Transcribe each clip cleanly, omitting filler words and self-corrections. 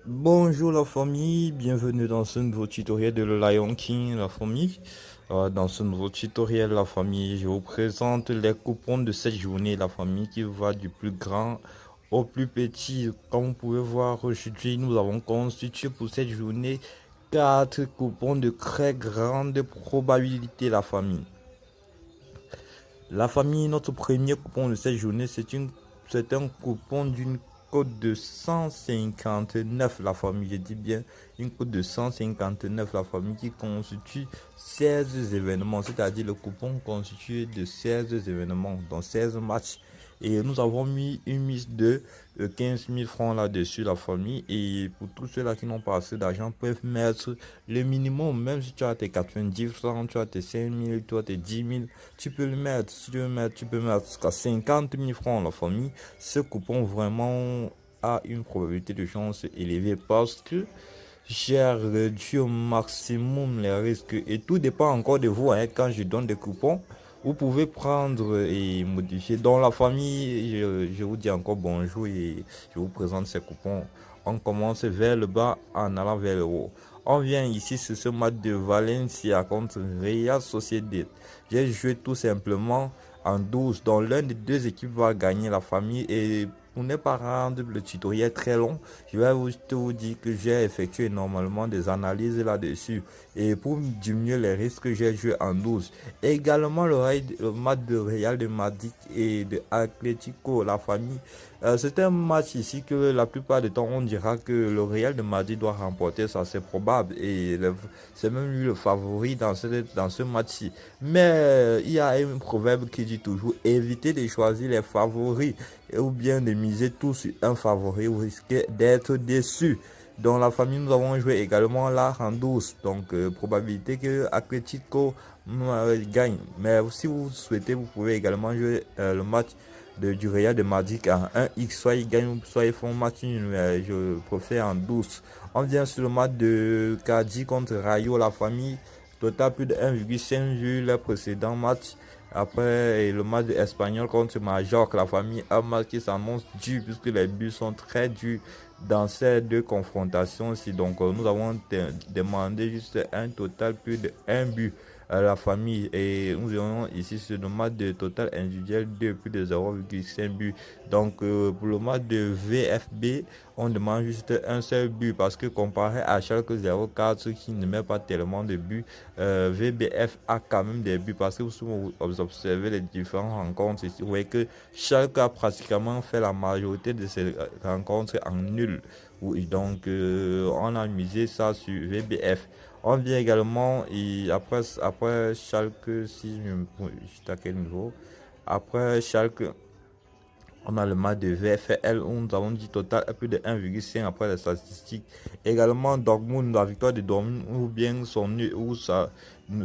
Bonjour la famille, bienvenue dans ce nouveau tutoriel de le Lion King la famille. Dans ce nouveau tutoriel la famille, je vous présente les coupons de cette journée la famille qui va du plus grand au plus petit. Comme vous pouvez voir aujourd'hui, nous avons constitué pour cette journée 4 coupons de très grande probabilité la famille. La famille, notre premier coupon de cette journée, c'est un coupon d'une cote de 159 la famille, je dis bien une cote de 159 la famille qui constitue 16 événements, c'est-à-dire le coupon constitué de 16 événements, dans 16 matchs. Et nous avons mis une mise de 15 000 francs là-dessus, la famille. Et pour tous ceux-là qui n'ont pas assez d'argent, peuvent mettre le minimum. Même si tu as tes 90 francs, tu as tes 5 000, tu as tes 10 000, tu peux le mettre. Si tu veux mettre, tu peux mettre jusqu'à 50 000 francs, la famille. Ce coupon vraiment a une probabilité de chance élevée parce que j'ai réduit au maximum les risques. Et tout dépend encore de vous, hein, quand je donne des coupons. Vous pouvez prendre et modifier. Dans la famille, je vous dis encore bonjour et je vous présente ces coupons. On commence vers le bas en allant vers le haut. On vient ici sur ce match de Valencia contre Real Sociedad. J'ai joué tout simplement en 12. Dans l'un des deux équipes va gagner la famille. Et pour ne pas rendre le tutoriel très long, je vais vous dire que j'ai effectué normalement des analyses là-dessus. Et pour diminuer les risques, j'ai joué en 12. Également le match de Real de Madrid et de Atlético, la famille. C'est un match ici que la plupart du temps on dira que le Real de Madrid doit remporter, ça c'est probable. Et c'est même lui le favori dans ce match-ci. Mais il y a un proverbe qui dit toujours évitez de choisir les favoris ou bien de miser tout sur un favori, vous risquez d'être déçu. Dans la famille, nous avons joué également la en 12. Donc, probabilité que Atletico gagne. Mais si vous souhaitez, vous pouvez également jouer le match du Real de Madrid en 1x. Soit ils gagnent, soit ils font match nul. Mais je préfère en 12. On vient sur le match de Cadiz contre Rayo, la famille. Total plus de 1,5 vu le précédent match. Après le match espagnol contre Majorque, la famille a match qui s'annonce dur puisque les buts sont très durs dans ces deux confrontations-ci. Donc nous avons demandé juste un total plus de 1 but à la famille et nous avons ici sur le match de total individuel de plus de 0,5 but. Donc pour le match de VFB, on demande juste un seul but parce que comparé à Schalke 04 qui ne met pas tellement de buts, VBF a quand même des buts parce que vous observez les différentes rencontres ici, vous voyez que Schalke a pratiquement fait la majorité de ses rencontres en nul. Oui, donc on a misé ça sur VBF. On vient également et après Schalke, si je à quel niveau? Après Schalke, on a le match de VFL où nous avons dit total à plus de 1,5 après les statistiques. Également Dortmund, la victoire de Dortmund ou bien son nul ou ça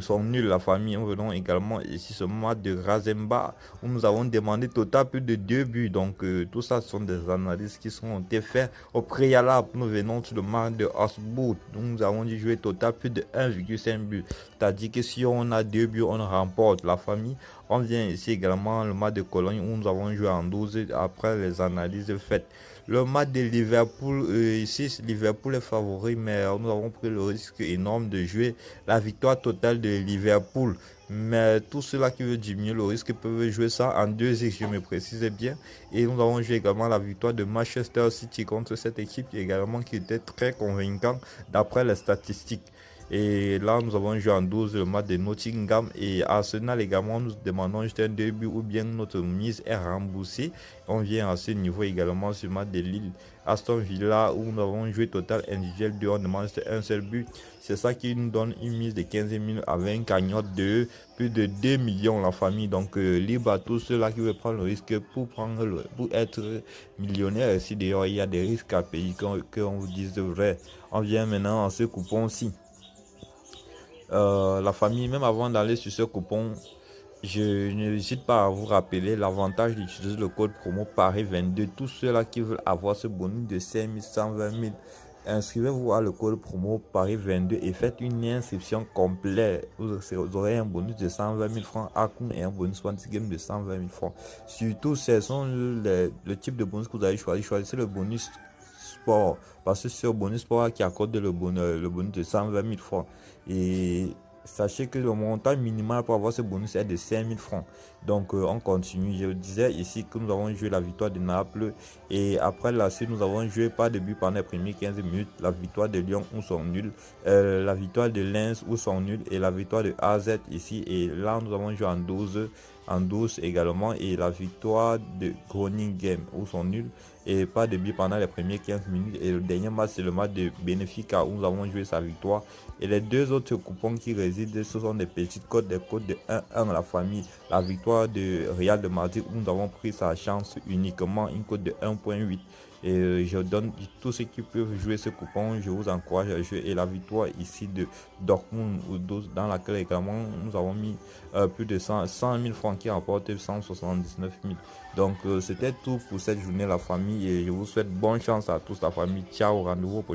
sont nuls la famille. Nous venons également ici ce match de Razemba où nous avons demandé total plus de 2 buts. Donc tout ça sont des analyses qui sont été faites au préalable. Nous venons sur le match de Osbourg où nous avons dit jouer total plus de 1,5 but. C'est-à-dire que si on a 2 buts, on remporte la famille. On vient ici également le match de Cologne où nous avons joué en 12 après les analyses faites. Le match de Liverpool, ici Liverpool est favori, mais nous avons pris le risque énorme de jouer la victoire totale de Liverpool. Mais tout cela qui veut diminuer le risque peuvent jouer ça en 2x, je me précise bien. Et nous avons joué également la victoire de Manchester City contre cette équipe également qui était très convaincante d'après les statistiques. Et là, nous avons joué en 12 le match de Nottingham et Arsenal également. Nous demandons juste un début ou bien notre mise est remboursée. On vient à ce niveau également sur le match de Lille. Aston Villa où nous avons joué total individuel 2, on demande juste un seul but. C'est ça qui nous donne une mise de 15 000 avec une cagnotte de plus de 2 millions la famille. Donc libre à tous ceux-là qui veulent prendre le risque pour être millionnaire. Si d'ailleurs il y a des risques à payer qu'on vous dise vrai. On vient maintenant à ce coupon-ci. La famille, même avant d'aller sur ce coupon, je n'hésite pas à vous rappeler l'avantage d'utiliser le code promo Paris22. Tous ceux-là qui veulent avoir ce bonus de 5120 000, inscrivez-vous à le code promo Paris22 et faites une inscription complète. Vous aurez un bonus de 120 000 francs à coup et un bonus Fantasy Game de 120 000 francs. Surtout, ce sont le type de bonus que vous allez choisir. Choisissez le bonus sport. Parce que c'est au bonus sport qui accorde le bonus de 120 000 francs. Et sachez que le montant minimal pour avoir ce bonus est de 5 000 francs. Donc on continue. Je disais ici que nous avons joué la victoire de Naples. Et après la suite, nous avons joué pas de but pendant les premières 15 minutes. La victoire de Lyon où sont nuls. La victoire de Lens où sont nuls. Et la victoire de AZ ici. Et là, nous avons joué en 12 également, et la victoire de Groningen où sont nuls et pas de but pendant les premières 15 minutes. Et le dernier match, c'est le match de Benfica où nous avons joué sa victoire. Et les deux autres coupons qui résident, ce sont des petites cotes, des cotes de 1-1 la famille. La victoire de Real de Madrid où nous avons pris sa chance uniquement, une cote de 1,8. Et je donne tous ceux qui peuvent jouer ce coupon, je vous encourage à jouer. Et la victoire ici de Dortmund dans laquelle également nous avons mis plus de 100 000 francs qui rapportent 179 000. Donc c'était tout pour cette journée la famille, et je vous souhaite bonne chance à tous la famille. Ciao, rendez-vous au prochain.